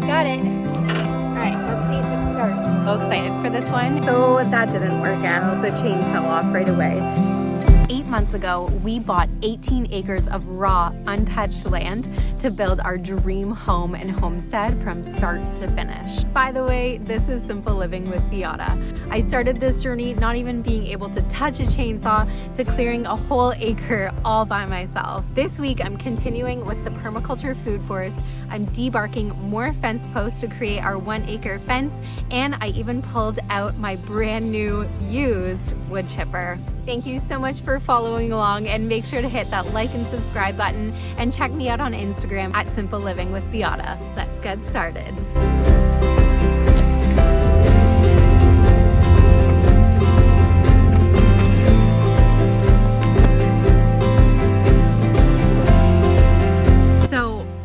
Got it. All right, let's see if it starts. So excited for this one. So that didn't work out. The chain fell off right away. 8 months ago, we bought 18 acres of raw, untouched land to build our dream home and homestead from start to finish. By the way, this is Simple Living with Biata. I started this journey not even being able to touch a chainsaw to clearing a whole acre all by myself. This week, I'm continuing with the permaculture food forest. I'm debarking more fence posts to create our 1 acre fence, and I even pulled out my brand new used wood chipper. Thank you so much for following along, and make sure to hit that like and subscribe button and check me out on Instagram at Simple Living with Biata. Let's get started.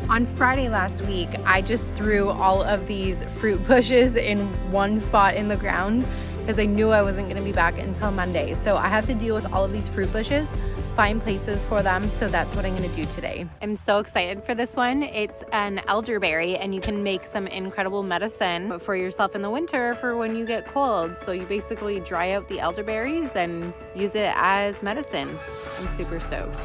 On Friday last week, I just threw all of these fruit bushes in one spot in the ground because I knew I wasn't going to be back until Monday. So I have to deal with all of these fruit bushes, find places for them. So that's what I'm going to do today. I'm so excited for this one. It's an elderberry, and you can make some incredible medicine for yourself in the winter for when you get cold. So you basically dry out the elderberries and use it as medicine. I'm super stoked.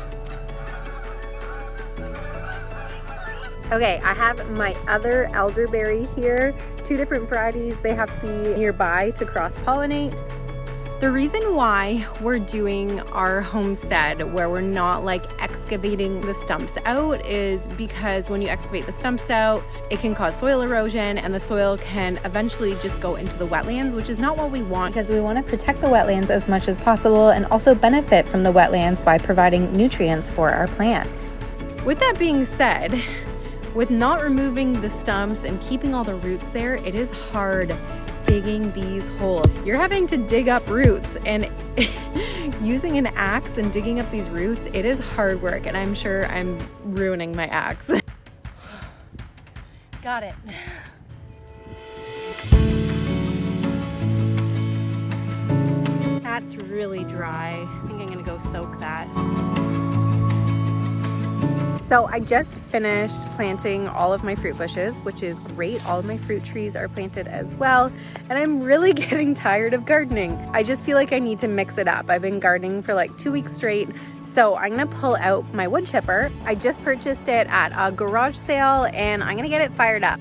Okay, I have my other elderberry here, 2 different varieties. They have to be nearby to cross-pollinate. The reason why we're doing our homestead where we're not like excavating the stumps out is because when you excavate the stumps out, it can cause soil erosion, and the soil can eventually just go into the wetlands, which is not what we want, because we want to protect the wetlands as much as possible and also benefit from the wetlands by providing nutrients for our plants. With that being said, with not removing the stumps and keeping all the roots there, it is hard digging these holes. You're having to dig up roots, and using an axe and digging up these roots, it is hard work, and I'm sure I'm ruining my axe. Got it. That's really dry. I think I'm gonna go soak that. So I just finished planting all of my fruit bushes, which is great. All of my fruit trees are planted as well. And I'm really getting tired of gardening. I just feel like I need to mix it up. I've been gardening for like 2 weeks straight. So I'm gonna pull out my wood chipper. I just purchased it at a garage sale, and I'm gonna get it fired up.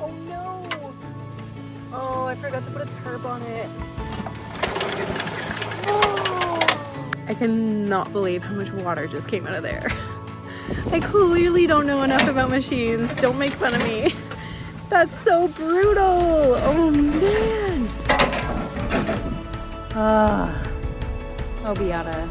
Oh no. Oh, I forgot to put a tarp on it. I cannot believe how much water just came out of there. I clearly don't know enough about machines. Don't make fun of me. That's so brutal. Oh man. Oh Biata.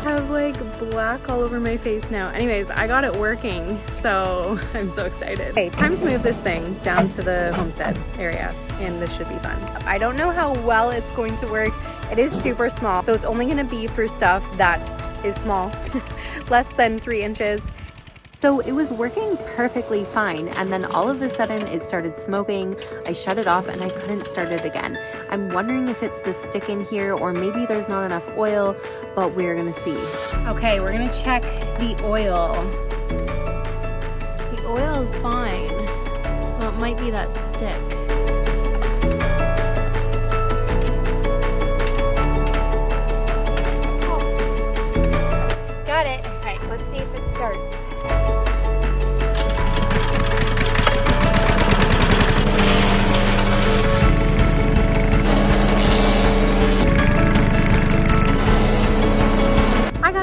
I have like black all over my face now. Anyways, I got it working, so I'm so excited. Okay, time to move this thing down to the homestead area, and this should be fun. I don't know how well it's going to work. It is super small, so it's only gonna be for stuff that is small, less than 3 inches. So it was working perfectly fine, and then all of a sudden it started smoking. I shut it off and I couldn't start it again. I'm wondering if it's the stick in here, or maybe there's not enough oil, but we're gonna see. Okay, we're gonna check the oil. The oil is fine, so it might be that stick. Got it. All right, let's see if it starts.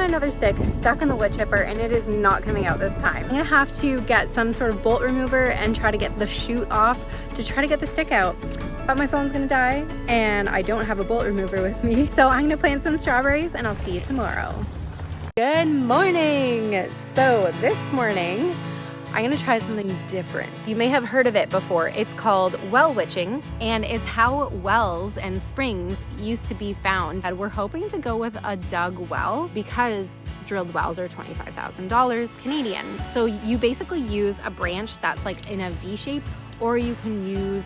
Another stick stuck in the wood chipper, and it is not coming out this time. I'm gonna have to get some sort of bolt remover and try to get the chute off to try to get the stick out. But my phone's gonna die, and I don't have a bolt remover with me. So I'm gonna plant some strawberries, and I'll see you tomorrow. Good morning. So this morning, I'm gonna try something different. You may have heard of it before. It's called well witching, and it's how wells and springs used to be found. And we're hoping to go with a dug well because drilled wells are $25,000 Canadian. So you basically use a branch that's like in a V shape or you can use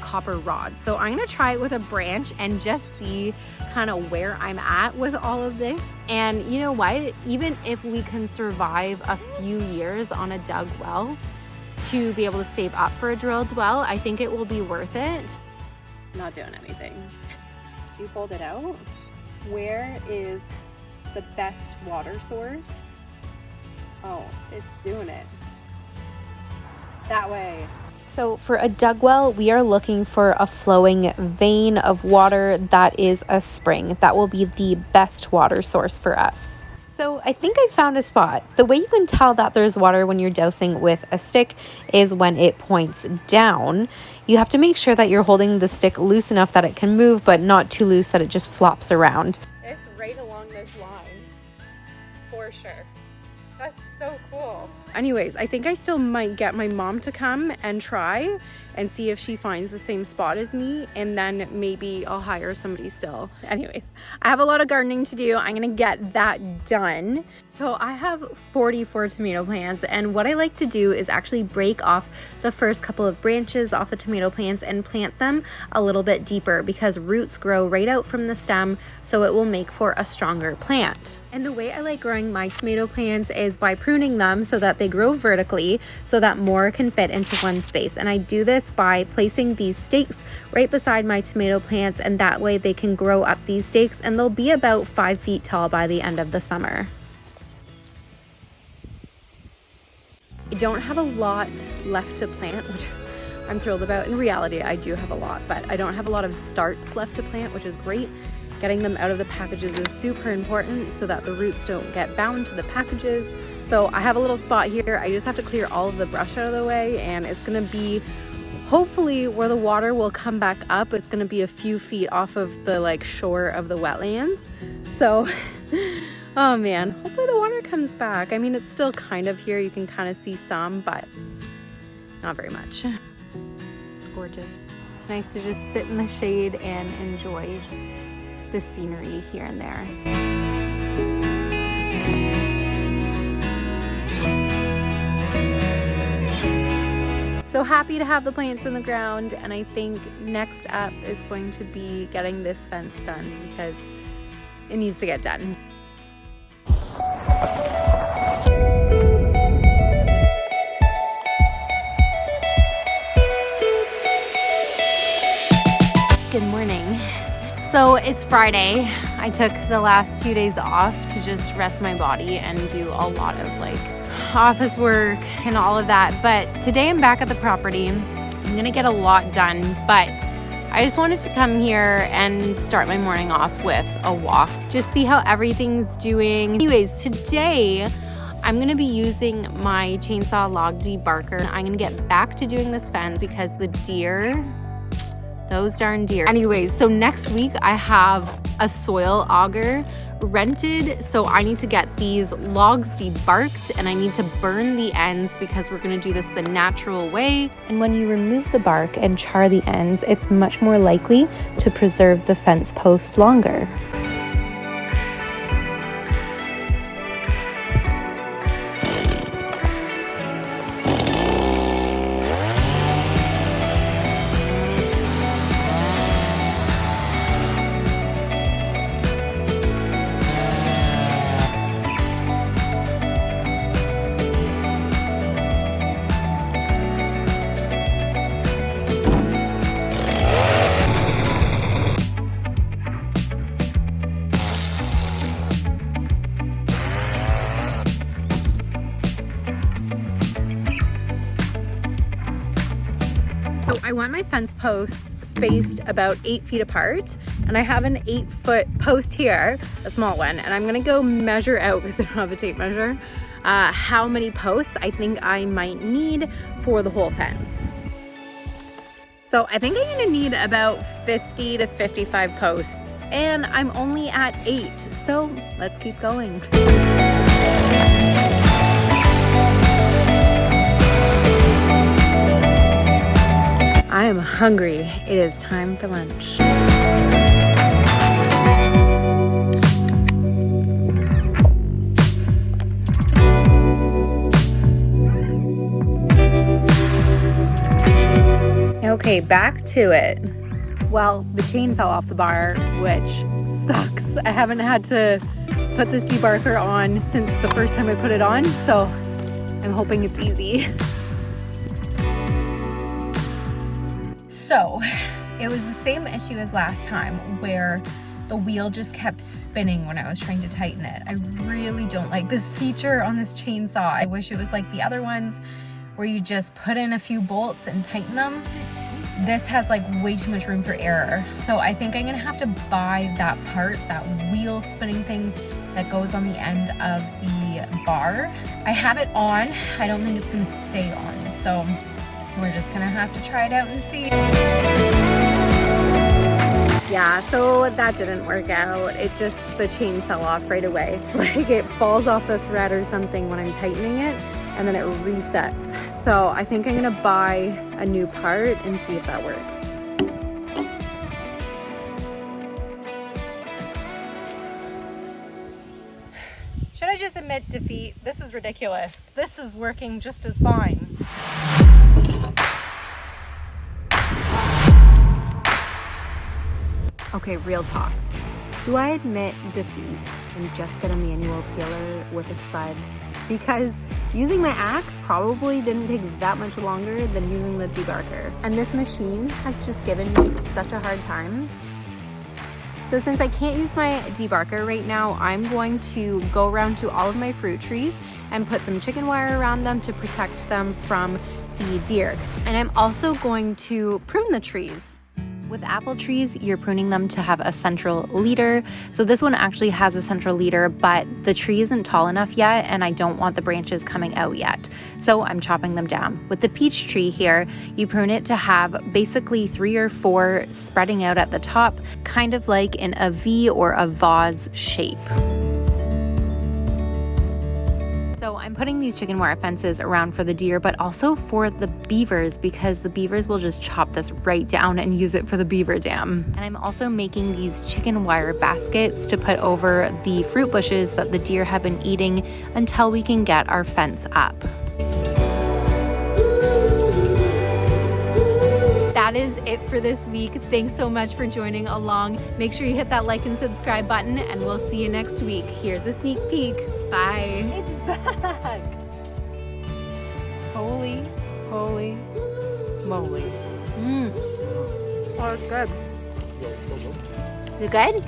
copper rods. So I'm gonna try it with a branch and just see kind of where I'm at with all of this. And you know what? Even if we can survive a few years on a dug well to be able to save up for a drilled well, I think it will be worth it. Not doing anything. You pulled it out. Where is the best water source? Oh, it's doing it. That way. So for a dug well, we are looking for a flowing vein of water that is a spring. That will be the best water source for us. So I think I found a spot. The way you can tell that there's water when you're dousing with a stick is when it points down. You have to make sure that you're holding the stick loose enough that it can move, but not too loose that it just flops around. It's right along this line, for sure. That's so cool. Anyways, I think I still might get my mom to come and try and see if she finds the same spot as me, and then maybe I'll hire somebody still. Anyways, I have a lot of gardening to do. I'm gonna get that done. So I have 44 tomato plants, and what I like to do is actually break off the first couple of branches off the tomato plants and plant them a little bit deeper because roots grow right out from the stem, so it will make for a stronger plant. And the way I like growing my tomato plants is by pruning them so that they grow vertically so that more can fit into one space. And I do this by placing these stakes right beside my tomato plants, and that way they can grow up these stakes and they'll be about 5 feet tall by the end of the summer. I don't have a lot left to plant, which I'm thrilled about. In reality, I do have a lot, but I don't have a lot of starts left to plant, which is great. Getting them out of the packages is super important so that the roots don't get bound to the packages. So I have a little spot here. I just have to clear all of the brush out of the way, and it's gonna be hopefully where the water will come back up. It's gonna be a few feet off of the shore of the wetlands. So, oh man, hopefully the water comes back. I mean, it's still kind of here. You can kind of see some, but not very much. It's gorgeous. It's nice to just sit in the shade and enjoy the scenery here and there. So happy to have the plants in the ground, and I think next up is going to be getting this fence done because it needs to get done. Good morning. So it's Friday. I took the last few days off to just rest my body and do a lot of office work and all of that. But today I'm back at the property. I'm gonna get a lot done, but I just wanted to come here and start my morning off with a walk, just see how everything's doing. Anyways, today I'm gonna be using my chainsaw log debarker. I'm gonna get back to doing this fence because the deer, those darn deer. Anyways, so next week I have a soil auger rented, so I need to get these logs debarked and I need to burn the ends because we're going to do this the natural way. And when you remove the bark and char the ends, it's much more likely to preserve the fence post longer. So I want my fence posts spaced about 8 feet apart, and I have an 8-foot post here, a small one, and I'm gonna go measure out, because I don't have a tape measure, how many posts I think I might need for the whole fence. So I think I'm gonna need about 50 to 55 posts, and I'm only at 8, so let's keep going. I am hungry. It is time for lunch. Okay, back to it. Well, the chain fell off the bar, which sucks. I haven't had to put this debarker on since the first time I put it on, so I'm hoping it's easy. So, it was the same issue as last time where the wheel just kept spinning when I was trying to tighten it. I really don't like this feature on this chainsaw. I wish it was like the other ones where you just put in a few bolts and tighten them. This has like way too much room for error. So I think I'm gonna have to buy that part, that wheel spinning thing that goes on the end of the bar. I have it on. I don't think it's gonna stay on. So we're just gonna have to try it out and see. Yeah, so that didn't work out. The chain fell off right away. Like it falls off the thread or something when I'm tightening it, and then it resets. So I think I'm gonna buy a new part and see if that works. Should I just admit defeat? This is ridiculous. This is working just as fine. Okay, real talk. Do I admit defeat and just get a manual peeler with a spud? Because using my axe probably didn't take that much longer than using the debarker. And this machine has just given me such a hard time. So since I can't use my debarker right now, I'm going to go around to all of my fruit trees and put some chicken wire around them to protect them from the deer. And I'm also going to prune the trees. With apple trees, you're pruning them to have a central leader. So this one actually has a central leader, but the tree isn't tall enough yet, and I don't want the branches coming out yet. So I'm chopping them down. With the peach tree here, you prune it to have basically 3 or 4 spreading out at the top, kind of like in a V or a vase shape. So I'm putting these chicken wire fences around for the deer, but also for the beavers, because the beavers will just chop this right down and use it for the beaver dam. And I'm also making these chicken wire baskets to put over the fruit bushes that the deer have been eating until we can get our fence up. That is it for this week. Thanks so much for joining along. Make sure you hit that like and subscribe button, and we'll see you next week. Here's a sneak peek. Bye. It's back. Holy moly. Oh, it's good. Is it good?